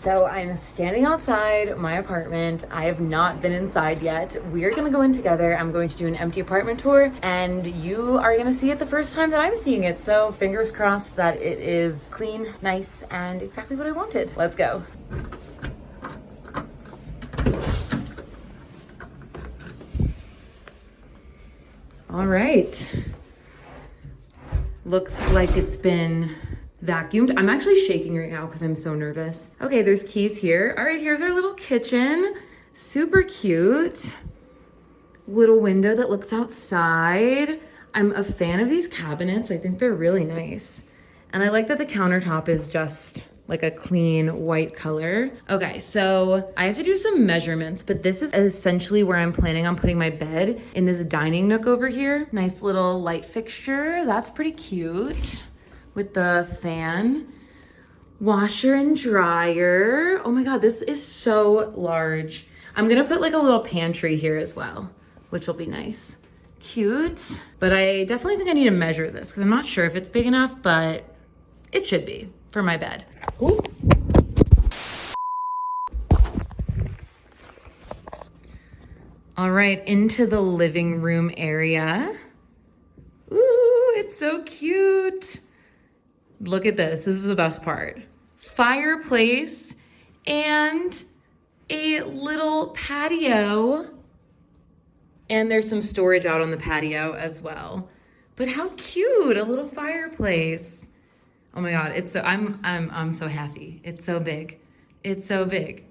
So I'm standing outside my apartment. I have not been inside yet. We are gonna go in together. I'm going to do an empty apartment tour, and you are gonna see it the first time that I'm seeing it. So fingers crossed that it is clean, nice, and exactly what I wanted. Let's go. All right. Looks like it's been vacuumed. I'm actually shaking right now because I'm so nervous. Okay, there's keys here. All right, here's our little kitchen. Super cute. Little window that looks outside. I'm a fan of these cabinets. I think they're really nice. And I like that the countertop is just like a clean white color. Okay, so I have to do some measurements, but this is essentially where I'm planning on putting my bed, in this dining nook over here. Nice little light fixture. That's pretty cute with the fan. Washer and dryer. Oh my God, this is so large. I'm gonna put like a little pantry here as well, which will be nice. Cute, but I definitely think I need to measure this because I'm not sure if it's big enough, but it should be for my bed. Ooh. All right, into the living room area. Ooh, it's so cute. Look at this. This is the best part. Fireplace and a little patio. And there's some storage out on the patio as well. But how cute, a little fireplace. Oh my God, it's so, I'm so happy. It's so big. It's so big.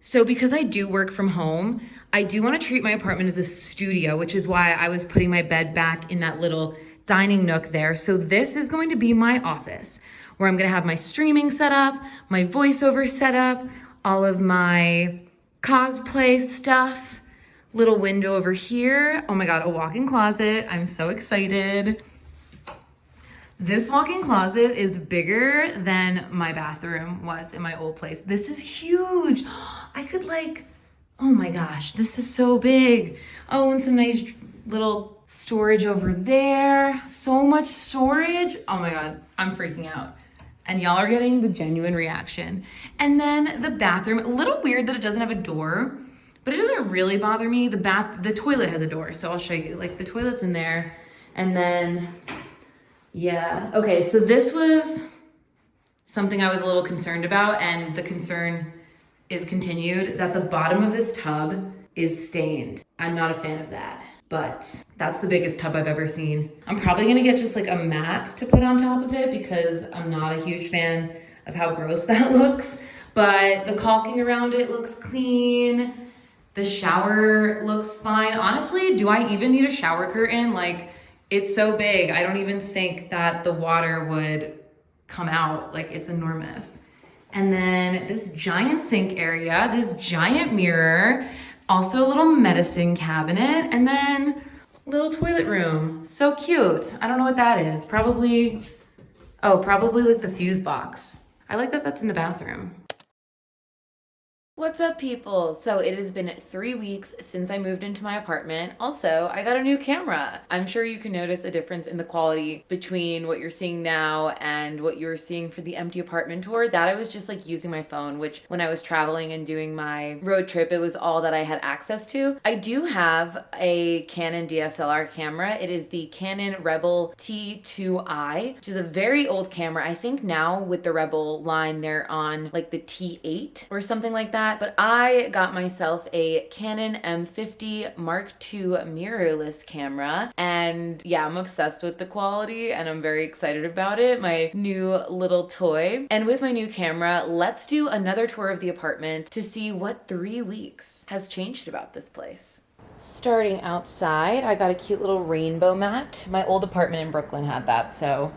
So because I do work from home, I do want to treat my apartment as a studio, which is why I was putting my bed back in that little dining nook there. So this is going to be my office where I'm going to have my streaming set up, my voiceover set up, all of my cosplay stuff, little window over here. Oh my God, a walk-in closet. I'm so excited. This walk-in closet is bigger than my bathroom was in my old place. This is huge. I could like, oh my gosh, this is so big. Oh, and some nice little storage over there. So much storage. Oh my God, I'm freaking out. And y'all are getting the genuine reaction. And then the bathroom, a little weird that it doesn't have a door, but it doesn't really bother me. The toilet has a door, so I'll show you. Like the toilet's in there. And then, yeah. Okay, so this was something I was a little concerned about, and the concern is continued, that the bottom of this tub is stained. I'm not a fan of that, but that's the biggest tub I've ever seen. I'm probably gonna get just like a mat to put on top of it because I'm not a huge fan of how gross that looks, but the caulking around it looks clean. The shower looks fine. Honestly, do I even need a shower curtain? Like, it's so big, I don't even think that the water would come out. Like, it's enormous. And then this giant sink area, this giant mirror, also a little medicine cabinet, and then little toilet room. So cute. I don't know what that is. Probably like the fuse box. I like that that's in the bathroom. What's up, people? So it has been 3 weeks since I moved into my apartment. Also, I got a new camera. I'm sure you can notice a difference in the quality between what you're seeing now and what you were seeing for the empty apartment tour. That I was just like using my phone, which when I was traveling and doing my road trip, it was all that I had access to. I do have a Canon DSLR camera. It is the Canon Rebel T2i, which is a very old camera. I think now with the Rebel line, they're on like the T8 or something like that. But I got myself a Canon M50 Mark II mirrorless camera, and yeah, I'm obsessed with the quality and I'm very excited about it. My new little toy. And with my new camera, let's do another tour of the apartment to see what 3 weeks has changed about this place. Starting outside, I got a cute little rainbow mat. My old apartment in Brooklyn had that, so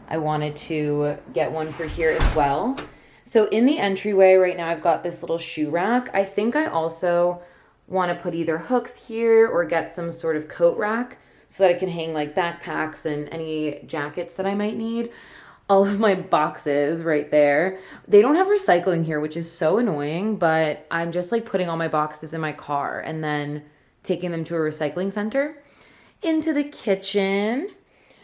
I wanted to get one for here as well. So in the entryway right now, I've got this little shoe rack. I think I also want to put either hooks here or get some sort of coat rack so that I can hang like backpacks and any jackets that I might need. All of my boxes right there. They don't have recycling here, which is so annoying, but I'm just like putting all my boxes in my car and then taking them to a recycling center. Into the kitchen.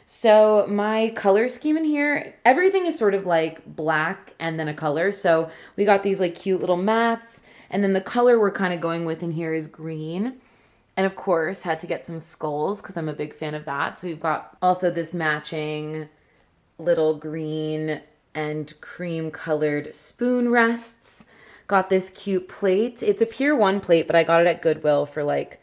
So my color scheme in here, everything is sort of like black and then a color. So we got these like cute little mats, and then the color we're kind of going with in here is green. And of course, had to get some skulls because I'm a big fan of that. So we've got also this matching little green and cream colored spoon rests. Got this cute plate. It's a Pier 1 plate, but I got it at Goodwill for like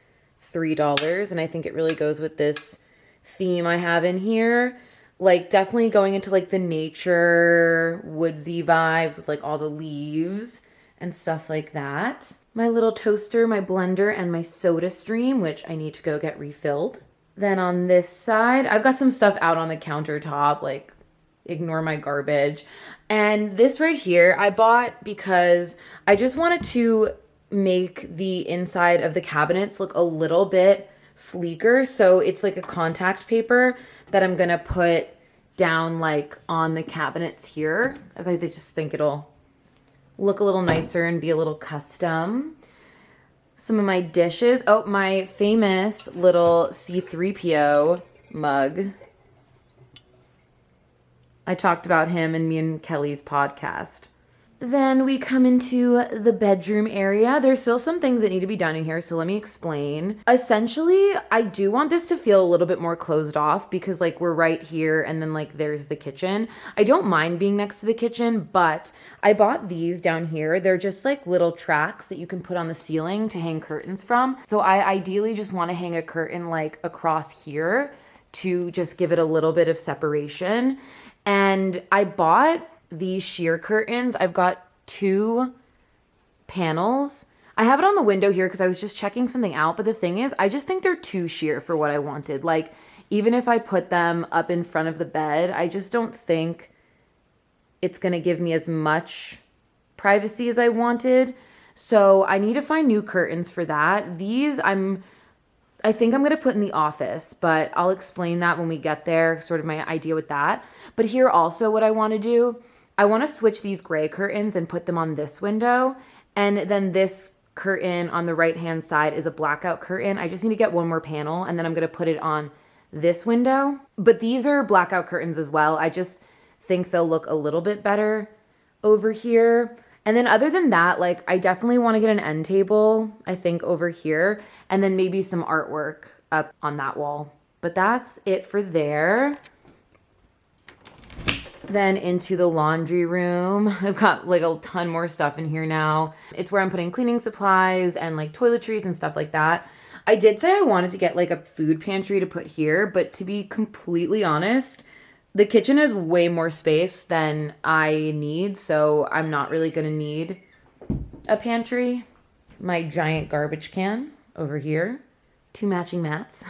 $3. And I think it really goes with this theme I have in here. Like definitely going into like the nature, woodsy vibes with like all the leaves and stuff like that. My little toaster, my blender, and my soda stream, which I need to go get refilled. Then on this side, I've got some stuff out on the countertop, like ignore my garbage. And this right here, I bought because I just wanted to make the inside of the cabinets look a little bit sleeker. So it's like a contact paper that I'm gonna put down like on the cabinets here, as I just think it'll look a little nicer and be a little custom. Some of my dishes. Oh, my famous little C3PO mug. I talked about him in me and Kelly's podcast. Then we come into the bedroom area. There's still some things that need to be done in here, so let me explain. Essentially, I do want this to feel a little bit more closed off because like we're right here and then like there's the kitchen. I don't mind being next to the kitchen, but I bought these down here. They're just like little tracks that you can put on the ceiling to hang curtains from. So I ideally just want to hang a curtain like across here to just give it a little bit of separation. And I bought these sheer curtains. I've got 2 panels. I have it on the window here because I was just checking something out. But the thing is, I just think they're too sheer for what I wanted. Like, even if I put them up in front of the bed, I just don't think it's going to give me as much privacy as I wanted. So I need to find new curtains for that. These I think I'm going to put in the office, but I'll explain that when we get there, sort of my idea with that. But here also what I want to do, I want to switch these gray curtains and put them on this window. And then this curtain on the right-hand side is a blackout curtain. I just need to get one more panel and then I'm going to put it on this window. But these are blackout curtains as well. I just think they'll look a little bit better over here. And then other than that, like I definitely want to get an end table, I think over here, and then maybe some artwork up on that wall. But that's it for there. Then into the laundry room. I've got like a ton more stuff in here now. It's where I'm putting cleaning supplies and like toiletries and stuff like that. I did say I wanted to get like a food pantry to put here, but to be completely honest, the kitchen has way more space than I need, so I'm not really gonna need a pantry. My giant garbage can over here. 2 matching mats.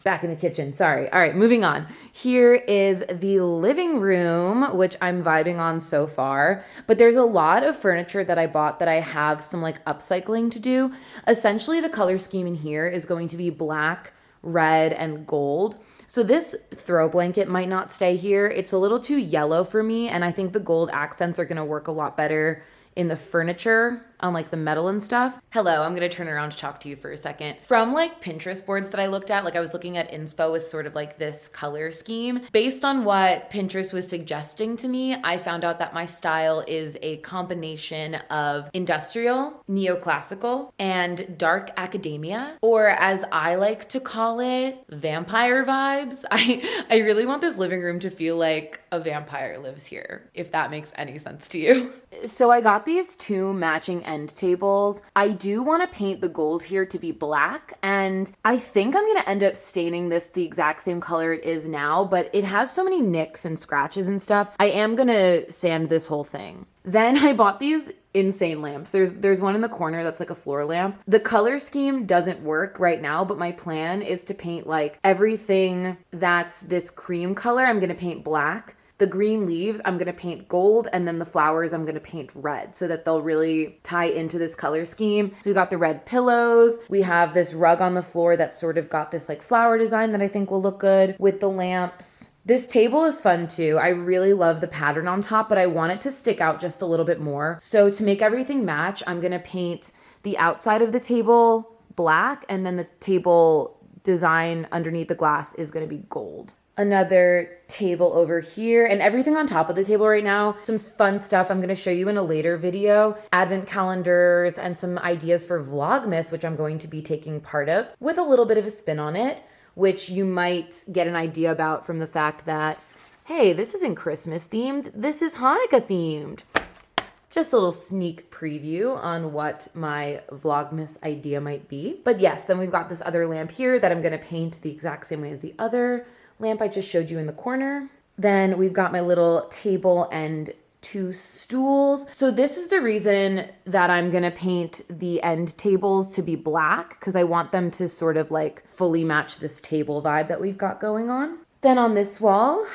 Back in the kitchen, sorry. All right, moving on. Here is the living room, which I'm vibing on so far. But there's a lot of furniture that I bought that I have some like upcycling to do. Essentially, the color scheme in here is going to be black, red, and gold. So this throw blanket might not stay here. It's a little too yellow for me, and I think the gold accents are gonna work a lot better in the furniture on like the metal and stuff. Hello, I'm gonna turn around to talk to you for a second. From like Pinterest boards that I looked at, like I was looking at inspo with sort of like this color scheme. Based on what Pinterest was suggesting to me, I found out that my style is a combination of industrial, neoclassical, and dark academia, or as I like to call it, vampire vibes. I really want this living room to feel like a vampire lives here, if that makes any sense to you. So I got these 2 matching end tables. I do want to paint the gold here to be black, and I think I'm going to end up staining this the exact same color it is now, but it has so many nicks and scratches and stuff. I am going to sand this whole thing. Then I bought these insane lamps. There's one in the corner that's like a floor lamp. The color scheme doesn't work right now, but my plan is to paint like everything that's this cream color, I'm going to paint black. The green leaves, I'm going to paint gold, and then the flowers, I'm going to paint red so that they'll really tie into this color scheme. So we got the red pillows. We have this rug on the floor that's sort of got this like flower design that I think will look good with the lamps. This table is fun too. I really love the pattern on top, but I want it to stick out just a little bit more. So to make everything match, I'm going to paint the outside of the table black, and then the table design underneath the glass is going to be gold. Another table over here, and everything on top of the table right now, some fun stuff I'm going to show you in a later video, advent calendars and some ideas for Vlogmas, which I'm going to be taking part of with a little bit of a spin on it, which you might get an idea about from the fact that, hey, this isn't Christmas themed, this is Hanukkah themed. Just a little sneak preview on what my Vlogmas idea might be. But yes, then we've got this other lamp here that I'm going to paint the exact same way as the other lamp I just showed you in the corner. Then we've got my little table and 2 stools. So this is the reason that I'm gonna paint the end tables to be black, because I want them to sort of like fully match this table vibe that we've got going on. Then on this wall,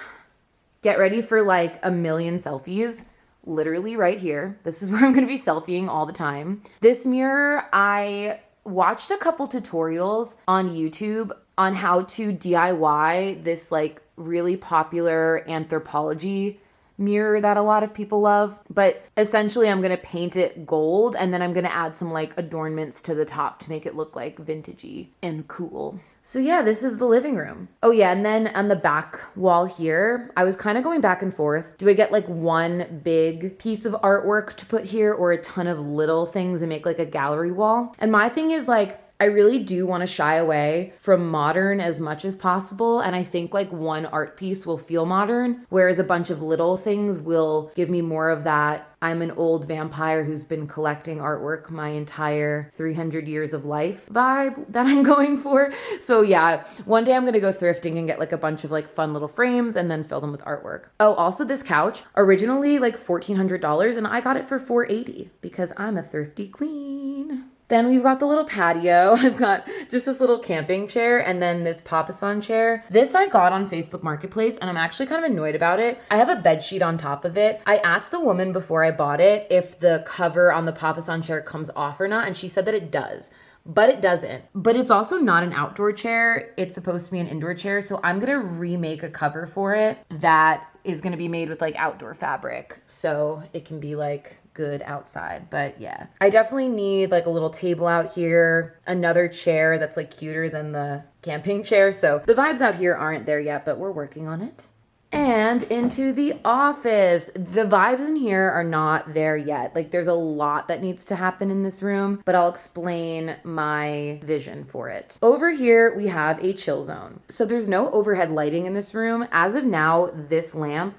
get ready for like a million selfies. Literally right here. This is where I'm gonna be selfieing all the time. This mirror, I watched a couple tutorials on YouTube on how to DIY this like really popular anthropology mirror that a lot of people love. But essentially I'm gonna paint it gold and then I'm gonna add some like adornments to the top to make it look like vintagey and cool. So yeah, this is the living room. Oh yeah, and then on the back wall here, I was kind of going back and forth. Do I get like one big piece of artwork to put here or a ton of little things and make like a gallery wall? And my thing is like, I really do want to shy away from modern as much as possible. And I think like one art piece will feel modern, whereas a bunch of little things will give me more of that I'm an old vampire who's been collecting artwork my entire 300 years of life vibe that I'm going for. So yeah, one day I'm gonna go thrifting and get like a bunch of like fun little frames and then fill them with artwork. Oh, also this couch, originally like $1,400 and I got it for $480 because I'm a thrifty queen. Then we've got the little patio. I've got just this little camping chair and then this papasan chair. This I got on Facebook Marketplace and I'm actually kind of annoyed about it. I have a bed sheet on top of it. I asked the woman before I bought it if the cover on the papasan chair comes off or not, and she said that it does. But it doesn't. But it's also not an outdoor chair. It's supposed to be an indoor chair. So I'm gonna remake a cover for it that is gonna be made with like outdoor fabric. So it can be like good outside. But yeah, I definitely need like a little table out here, another chair that's like cuter than the camping chair. So the vibes out here aren't there yet, but we're working on it. And into the office. The vibes in here are not there yet. Like there's a lot that needs to happen in this room, but I'll explain my vision for it. Over here, we have a chill zone. So there's no overhead lighting in this room. As of now, this lamp,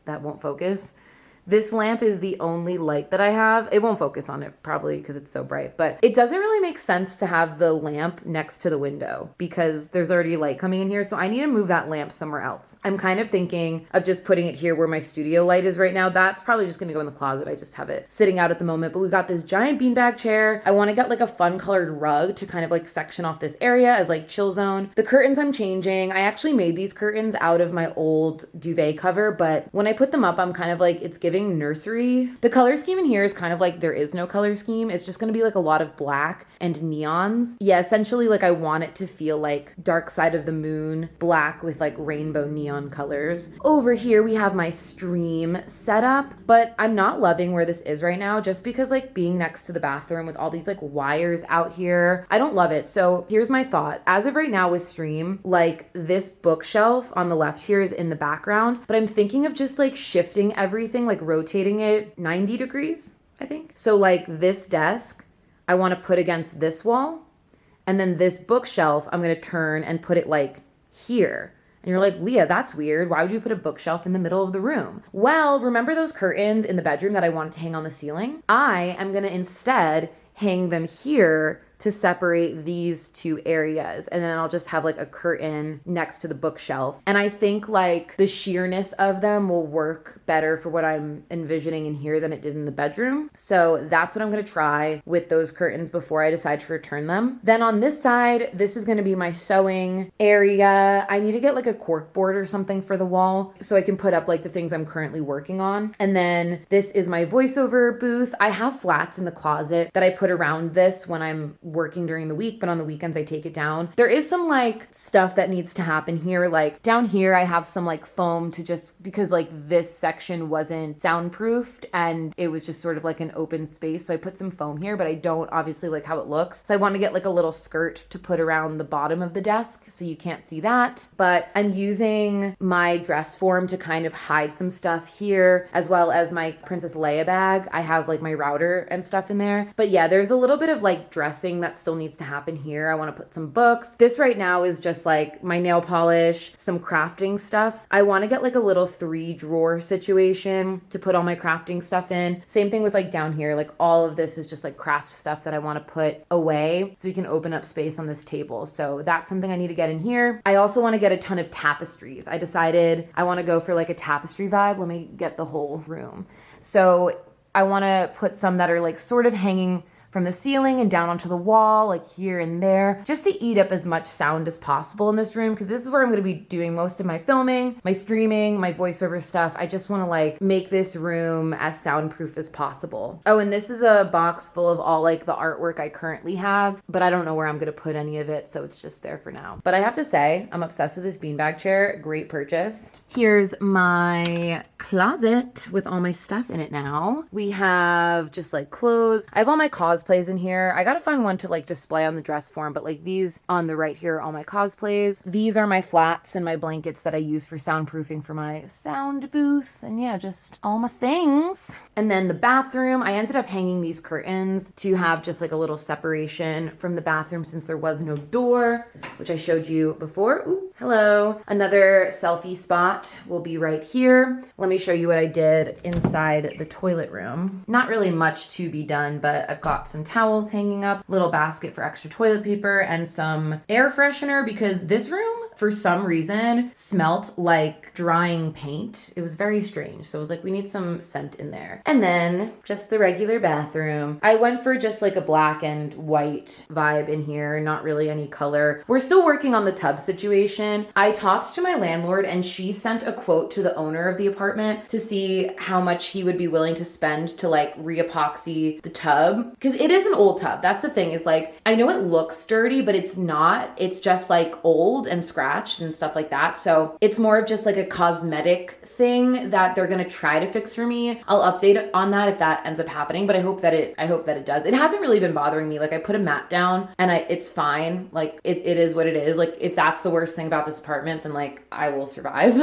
that won't focus, this lamp is the only light that I have. It won't focus on it probably because it's so bright, but it doesn't really make sense to have the lamp next to the window because there's already light coming in here. So I need to move that lamp somewhere else. I'm kind of thinking of just putting it here where my studio light is right now. That's probably just gonna go in the closet. I just have it sitting out at the moment, but we've got this giant beanbag chair. I want to get like a fun colored rug to kind of like section off this area as like chill zone. The curtains I'm changing. I actually made these curtains out of my old duvet cover, but when I put them up, I'm kind of like, it's giving nursery. The color scheme in here is kind of like there is no color scheme. It's just going to be like a lot of black and neons. Yeah, essentially like I want it to feel like Dark Side of the Moon, black with like rainbow neon colors. Over here we have my stream setup, but I'm not loving where this is right now just because like being next to the bathroom with all these like wires out here, I don't love it. So here's my thought. As of right now with stream, like this bookshelf on the left here is in the background, but I'm thinking of just like shifting everything, like rotating it 90 degrees, I think. So like this desk, I want to put against this wall, and then this bookshelf, I'm going to turn and put it like here. And you're like, Leah, that's weird. Why would you put a bookshelf in the middle of the room? Well, remember those curtains in the bedroom that I wanted to hang on the ceiling? I am going to instead hang them here to separate these two areas. And then I'll just have like a curtain next to the bookshelf. And I think like the sheerness of them will work better for what I'm envisioning in here than it did in the bedroom. So that's what I'm gonna try with those curtains before I decide to return them. Then on this side, this is gonna be my sewing area. I need to get like a cork board or something for the wall so I can put up like the things I'm currently working on. And then this is my voiceover booth. I have flats in the closet that I put around this when I'm working during the week, but on the weekends I take it down. There is some like stuff that needs to happen here. Like down here, I have some like foam to just, because like this section wasn't soundproofed and it was just sort of like an open space. So I put some foam here, but I don't obviously like how it looks. So I want to get like a little skirt to put around the bottom of the desk so you can't see that. But I'm using my dress form to kind of hide some stuff here, as well as my Princess Leia bag. I have like my router and stuff in there. But yeah, there's a little bit of like dressing that still needs to happen here. I want to put some books. This right now is just like my nail polish, some crafting stuff. I want to get like a little 3-drawer situation to put all my crafting stuff in. Same thing with like down here, like all of this is just like craft stuff that I want to put away so we can open up space on this table. So that's something I need to get in here. I also want to get a ton of tapestries. I decided I want to go for like a tapestry vibe. Let me get the whole room. So I want to put some that are like sort of hanging from the ceiling and down onto the wall, like here and there, just to eat up as much sound as possible in this room, because this is where I'm going to be doing most of my filming, my streaming, my voiceover stuff. I just want to like make this room as soundproof as possible. Oh, and this is a box full of all like the artwork I currently have, but I don't know where I'm going to put any of it, so it's just there for now. But I have to say, I'm obsessed with this beanbag chair. Great purchase. Here's my closet with all my stuff in it now. We have just like clothes. I have all my cosplays in here. I gotta find one to like display on the dress form, but like these on the right here are all my cosplays. These are my flats and my blankets that I use for soundproofing for my sound booth. And yeah, just all my things. And then the bathroom, I ended up hanging these curtains to have just like a little separation from the bathroom since there was no door, which I showed you before. Ooh, hello. Another selfie spot will be right here. Let me show you what I did inside the toilet room. Not really much to be done, but I've got some towels hanging up, little basket for extra toilet paper, and some air freshener because this room, for some reason, smelt like drying paint. It was very strange. So I was like, we need some scent in there. And then just the regular bathroom. I went for just like a black and white vibe in here, not really any color. We're still working on the tub situation. I talked to my landlord and she sent a quote to the owner of the apartment to see how much he would be willing to spend to like re-epoxy the tub. Because it is an old tub. That's the thing, is like, I know it looks dirty, but it's not. It's just like old and scratched and stuff like that. So it's more of just like a cosmetic thing that they're gonna try to fix for me. I'll update on that if that ends up happening, but I hope that it does. It hasn't really been bothering me. Like I put a mat down and it's fine. Like it is what it is. Like if that's the worst thing about this apartment, then like I will survive.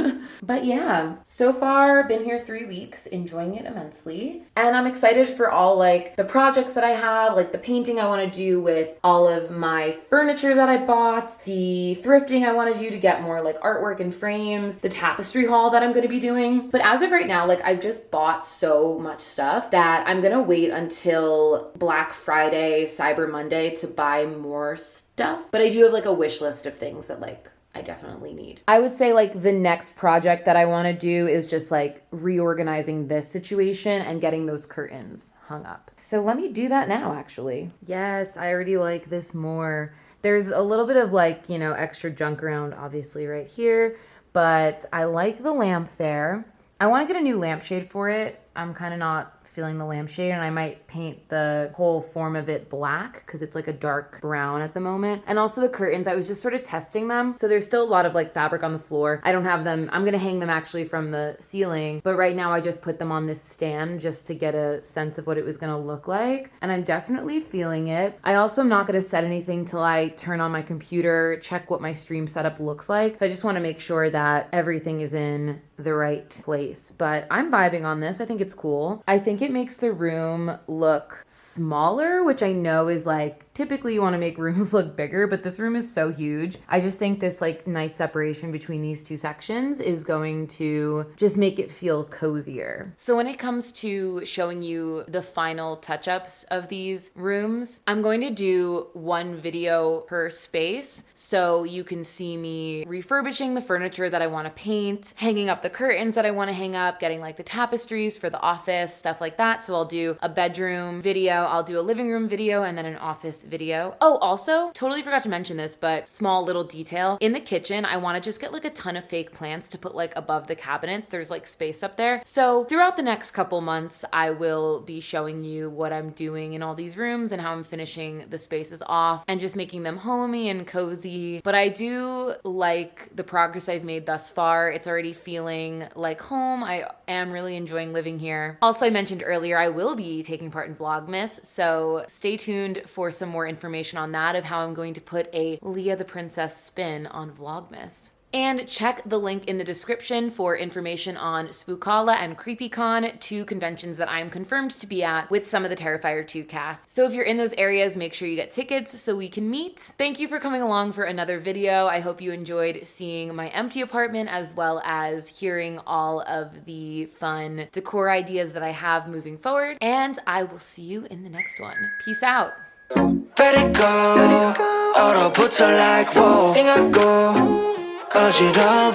But yeah, so far been here 3 weeks, enjoying it immensely. And I'm excited for all like the projects that I have, like the painting I want to do with all of my furniture that I bought, the thrifting I want to do to get more like artwork and frames, the tapestry haul that I'm going to be doing. But as of right now, like I've just bought so much stuff that I'm gonna wait until Black Friday, Cyber Monday to buy more stuff. But I do have like a wish list of things that like I definitely need. I would say like the next project that I want to do is just like reorganizing this situation and getting those curtains hung up. So let me do that now actually. Yes, I already like this more. There's a little bit of like, you know, extra junk around obviously right here, but I like the lamp there. I want to get a new lampshade for it. I'm kind of not feeling the lampshade, and I might paint the whole form of it black because it's like a dark brown at the moment. And also the curtains, I was just sort of testing them. So there's still a lot of like fabric on the floor. I don't have them. I'm going to hang them actually from the ceiling, but right now I just put them on this stand just to get a sense of what it was going to look like. And I'm definitely feeling it. I also am not going to set anything till I turn on my computer, check what my stream setup looks like. So I just want to make sure that everything is in the right place. But I'm vibing on this. I think it's cool. I think it makes the room look smaller, which I know is like typically you want to make rooms look bigger, but this room is so huge. I just think this like nice separation between these two sections is going to just make it feel cozier. So when it comes to showing you the final touch-ups of these rooms, I'm going to do one video per space so you can see me refurbishing the furniture that I want to paint, hanging up the curtains that I want to hang up, getting like the tapestries for the office, stuff like that. So I'll do a bedroom video, I'll do a living room video, and then an office video. Oh, also, totally forgot to mention this, but small little detail. In the kitchen, I want to just get like a ton of fake plants to put like above the cabinets. There's like space up there. So throughout the next couple months, I will be showing you what I'm doing in all these rooms and how I'm finishing the spaces off and just making them homey and cozy. But I do like the progress I've made thus far. It's already feeling like home. I am really enjoying living here. Also, I mentioned earlier, I will be taking part in Vlogmas, so stay tuned for some more information on that of how I'm going to put a Leah the Princess spin on Vlogmas. And check the link in the description for information on Spookala and CreepyCon, 2 conventions that I'm confirmed to be at with some of the Terrifier 2 cast. So if you're in those areas, make sure you get tickets so we can meet. Thank you for coming along for another video. I hope you enjoyed seeing my empty apartment as well as hearing all of the fun decor ideas that I have moving forward. And I will see you in the next one. Peace out. Let it go. Auto puts her like whoa. Think I go. 어지러워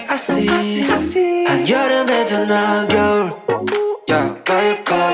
I see 한여름에 더 나은 겨울 Yeah, go